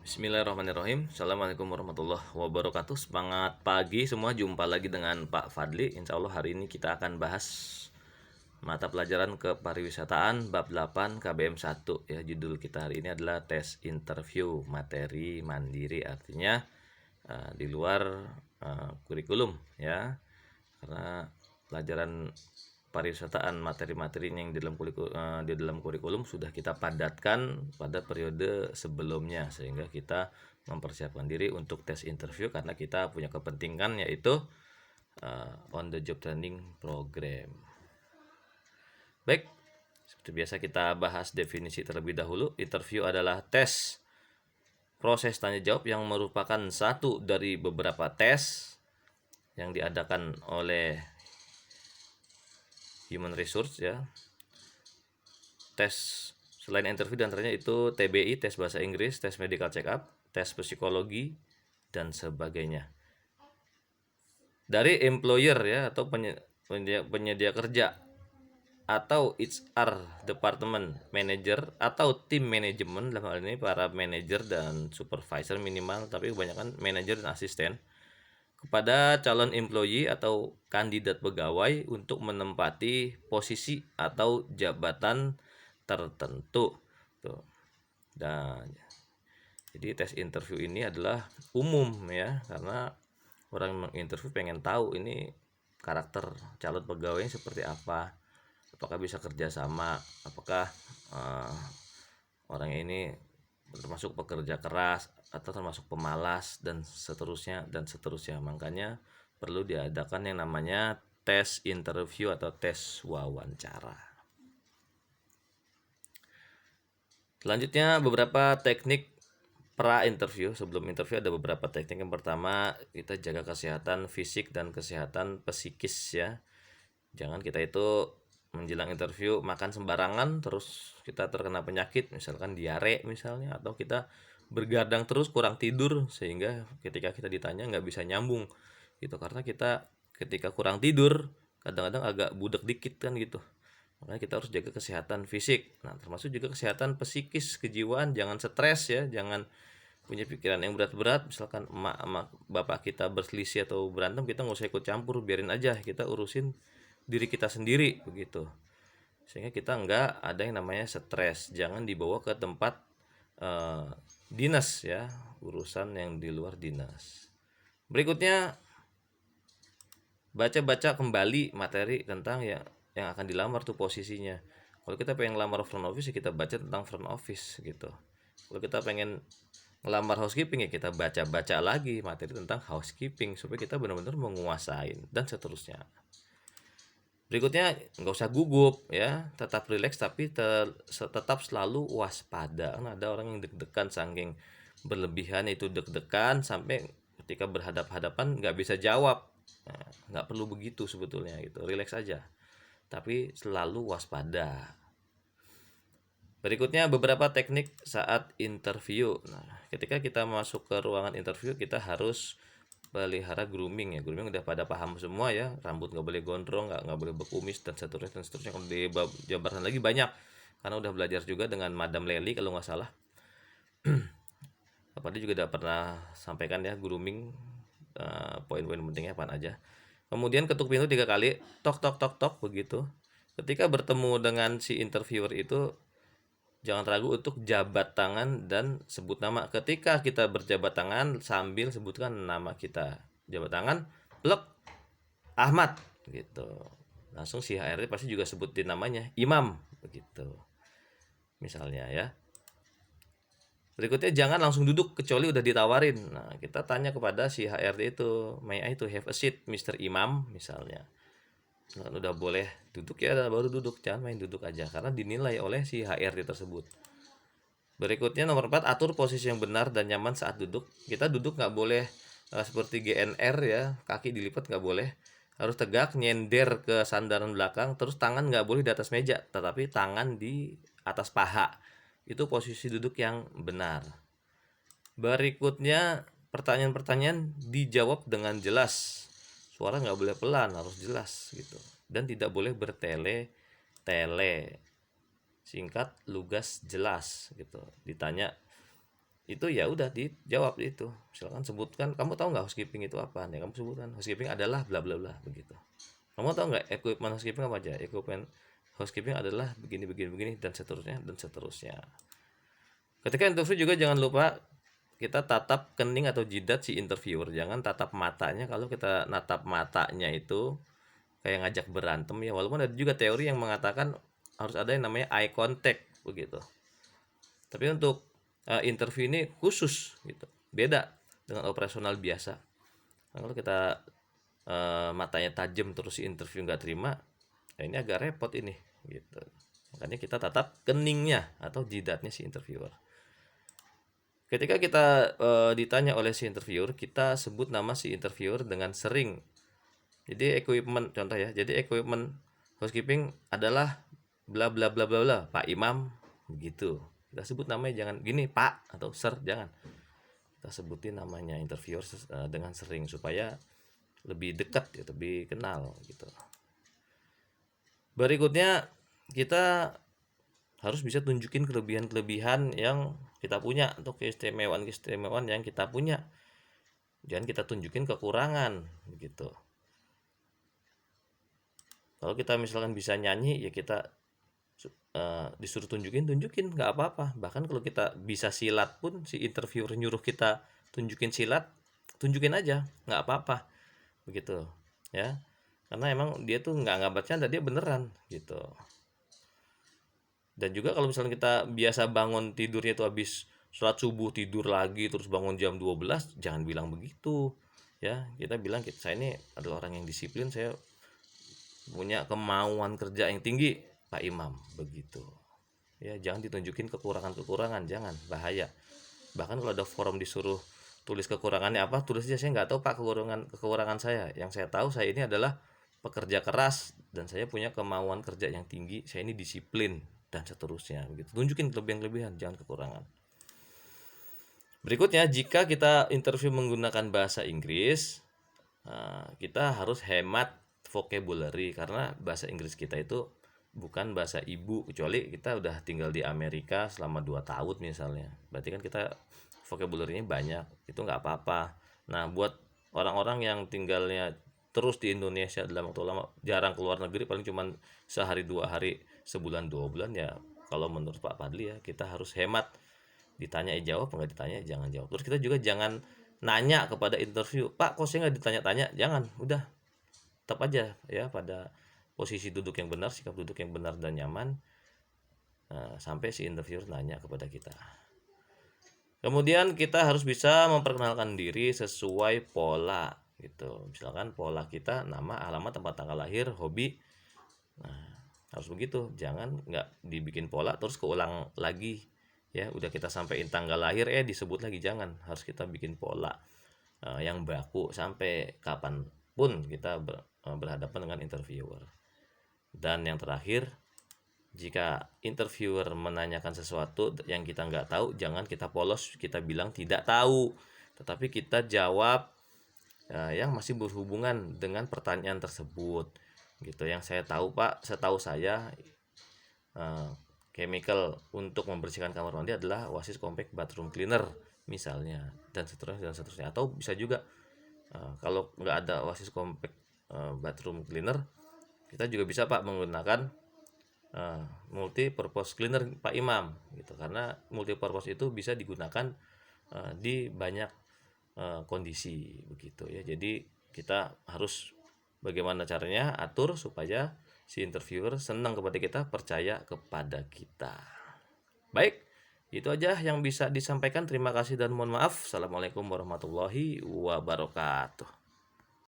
Bismillahirrahmanirrahim. Assalamualaikum warahmatullahi wabarakatuh. Semangat pagi semua, jumpa lagi dengan Pak Fadli. Insya Allah hari ini kita akan bahas mata pelajaran kepariwisataan bab 8 KBM 1 ya. Judul kita hari ini adalah tes interview materi mandiri, artinya di luar kurikulum ya. Karena pelajaran pariwisataan materi-materi yang di dalam kurikulum sudah kita padatkan pada periode sebelumnya, sehingga kita mempersiapkan diri untuk tes interview karena kita punya kepentingan, yaitu on the job training program. Baik, seperti biasa kita bahas definisi terlebih dahulu. Interview adalah tes proses tanya jawab yang merupakan satu dari beberapa tes yang diadakan oleh human resource ya. Tes selain interview diantaranya itu TBI, tes bahasa Inggris, tes medical check up, tes psikologi, dan sebagainya. Dari employer ya, atau penyedia kerja, atau HR department manager atau tim manajemen, dalam hal ini para manajer dan supervisor minimal, tapi kebanyakan manajer dan asisten, kepada calon employee atau kandidat pegawai untuk menempati posisi atau jabatan tertentu. Tuh. Dan jadi tes interview ini adalah umum ya, karena orang yang menginterview pengen tahu ini karakter calon pegawai seperti apa, apakah bisa kerjasama, apakah orang ini termasuk pekerja keras atau termasuk pemalas, dan seterusnya. Makanya perlu diadakan yang namanya tes interview atau tes wawancara. Selanjutnya beberapa teknik pra interview. Sebelum interview ada beberapa teknik. Yang pertama, kita jaga kesehatan fisik dan kesehatan psikis ya. Jangan kita itu menjelang interview makan sembarangan terus kita terkena penyakit, misalkan diare misalnya, atau kita bergadang terus, kurang tidur, sehingga ketika kita ditanya nggak bisa nyambung gitu. Karena kita ketika kurang tidur kadang-kadang agak budek dikit kan gitu. Makanya kita harus jaga kesehatan fisik. Nah, termasuk juga kesehatan psikis, kejiwaan. Jangan stres ya, jangan punya pikiran yang berat-berat. Misalkan emak sama bapak kita berselisih atau berantem, kita nggak usah ikut campur, biarin aja, kita urusin diri kita sendiri begitu, sehingga kita nggak ada yang namanya stres. Jangan dibawa ke tempat dinas ya, urusan yang di luar dinas. Berikutnya, baca-baca kembali materi tentang yang akan dilamar tuh posisinya. Kalau kita pengen ngelamar front office ya kita baca tentang front office gitu. Kalau kita pengen ngelamar housekeeping ya kita baca-baca lagi materi tentang housekeeping supaya kita benar-benar menguasain, dan seterusnya. Berikutnya, nggak usah gugup ya, tetap rileks tapi tetap selalu waspada. Karena ada orang yang deg-degan, saking berlebihan itu deg-degan sampai ketika berhadap-hadapan nggak bisa jawab. Nah, nggak perlu begitu sebetulnya gitu, rileks aja tapi selalu waspada. Berikutnya beberapa teknik saat interview. Nah, ketika kita masuk ke ruangan interview kita harus pelihara grooming ya. Grooming udah pada paham semua ya, rambut nggak boleh gondrong, nggak boleh berkumis, dan seterusnya. Kalau dijabarkan lagi banyak, karena udah belajar juga dengan Madam Lely kalau nggak salah. Apa dia juga udah pernah sampaikan ya, grooming poin-poin pentingnya apa aja. Kemudian ketuk pintu 3 kali, tok tok tok tok begitu. Ketika bertemu dengan si interviewer itu, jangan ragu untuk jabat tangan dan sebut nama. Ketika kita berjabat tangan sambil sebutkan nama kita. Jabat tangan, plek, Ahmad gitu. Langsung si HRD pasti juga sebutin namanya, Imam begitu. Misalnya ya. Berikutnya, jangan langsung duduk kecuali udah ditawarin. Nah, kita tanya kepada si HRD itu, "May I to have a seat, Mr. Imam?" misalnya. Nah, udah boleh duduk ya baru duduk, jangan main duduk aja karena dinilai oleh si HRD tersebut. Berikutnya nomor 4, atur posisi yang benar dan nyaman saat duduk. Kita duduk nggak boleh seperti GNR ya, kaki dilipat nggak boleh, harus tegak, nyender ke sandaran belakang, terus tangan nggak boleh di atas meja, tetapi tangan di atas paha. Itu posisi duduk yang benar. Berikutnya, pertanyaan-pertanyaan dijawab dengan jelas. Suara nggak boleh pelan, harus jelas gitu. Dan tidak boleh bertele-tele. Singkat, lugas, jelas gitu. Ditanya itu ya udah dijawab itu. Misalkan sebutkan, kamu tahu nggak housekeeping itu apa? Ya kamu sebutkan housekeeping adalah bla bla bla begitu. Kamu tahu nggak equipment housekeeping apa aja? Equipment housekeeping adalah begini begini begini dan seterusnya dan seterusnya. Ketika interview juga jangan lupa kita tatap kening atau jidat si interviewer, jangan tatap matanya. Kalau kita natap matanya itu kayak ngajak berantem ya, walaupun ada juga teori yang mengatakan harus ada yang namanya eye contact begitu. Tapi untuk interview ini khusus gitu, beda dengan operasional biasa. Nah, kalau kita matanya tajam terus si interview nggak terima, ya ini agak repot ini gitu. Makanya kita tatap keningnya atau jidatnya si interviewer. Ketika kita ditanya oleh si interviewer, kita sebut nama si interviewer dengan sering. Jadi equipment contoh ya. Jadi equipment housekeeping adalah bla bla bla bla bla, Pak Imam begitu. Kita sebut namanya jangan gini Pak atau Sir, jangan. Kita sebutin namanya interviewer dengan sering supaya lebih dekat ya, lebih kenal gitu. Berikutnya kita harus bisa tunjukin kelebihan-kelebihan yang kita punya atau keistimewaan-keistimewaan yang kita punya. Jangan kita tunjukin kekurangan begitu. Kalau kita misalkan bisa nyanyi ya kita disuruh tunjukin nggak apa-apa. Bahkan kalau kita bisa silat pun si interviewer nyuruh kita tunjukin silat, tunjukin aja nggak apa-apa begitu ya, karena emang dia tuh nggak bercanda, dia beneran gitu. Dan juga kalau misalnya kita biasa bangun tidurnya itu habis sholat subuh tidur lagi terus bangun jam 12, jangan bilang begitu ya. Kita bilang saya ini adalah orang yang disiplin, saya punya kemauan kerja yang tinggi Pak Imam begitu ya. Jangan ditunjukin kekurangan-kekurangan, jangan, bahaya. Bahkan kalau ada forum disuruh tulis kekurangannya apa, tulis aja saya nggak tahu Pak kekurangan saya. Yang saya tahu saya ini adalah pekerja keras dan saya punya kemauan kerja yang tinggi, saya ini disiplin dan seterusnya begitu. Tunjukin kelebihan-kelebihan, jangan kekurangan. Berikutnya, jika kita interview menggunakan bahasa Inggris, kita harus hemat vocabulary karena bahasa Inggris kita itu bukan bahasa ibu, kecuali kita udah tinggal di Amerika selama 2 tahun misalnya. Berarti kan kita vocabulary-nya banyak, itu nggak apa-apa. Nah, buat orang-orang yang tinggalnya terus di Indonesia dalam waktu lama, jarang keluar negeri, paling cuman sehari 2 hari, sebulan 2 bulan ya, kalau menurut Pak Padli ya kita harus hemat. Ditanya ya jawab, nggak ditanya jangan jawab. Terus kita juga jangan nanya kepada interview, Pak kok saya nggak ditanya-tanya, jangan, udah tetap aja ya pada posisi duduk yang benar, sikap duduk yang benar dan nyaman, sampai si interviewer nanya kepada kita. Kemudian kita harus bisa memperkenalkan diri sesuai pola gitu. Misalkan pola kita nama, alamat, tempat tanggal lahir, hobi. Nah, harus begitu. Jangan nggak dibikin pola terus keulang lagi. Ya, udah kita sampein tanggal lahir disebut lagi, jangan. Harus kita bikin pola yang baku sampai kapanpun kita berhadapan dengan interviewer. Dan yang terakhir, jika interviewer menanyakan sesuatu yang kita nggak tahu, jangan kita polos, kita bilang tidak tahu, tetapi kita jawab yang masih berhubungan dengan pertanyaan tersebut gitu. Yang saya tahu Pak, setahu saya chemical untuk membersihkan kamar mandi adalah Oasis Compact Bathroom Cleaner misalnya, dan seterusnya. Atau bisa juga kalau nggak ada Oasis Compact Bathroom Cleaner, kita juga bisa Pak menggunakan multi purpose cleaner Pak Imam gitu, karena multi purpose itu bisa digunakan di banyak kondisi begitu ya. Jadi kita harus bagaimana caranya atur supaya si interviewer senang kepada kita, percaya kepada kita. Baik, itu aja yang bisa disampaikan. Terima kasih dan mohon maaf. Assalamualaikum warahmatullahi wabarakatuh.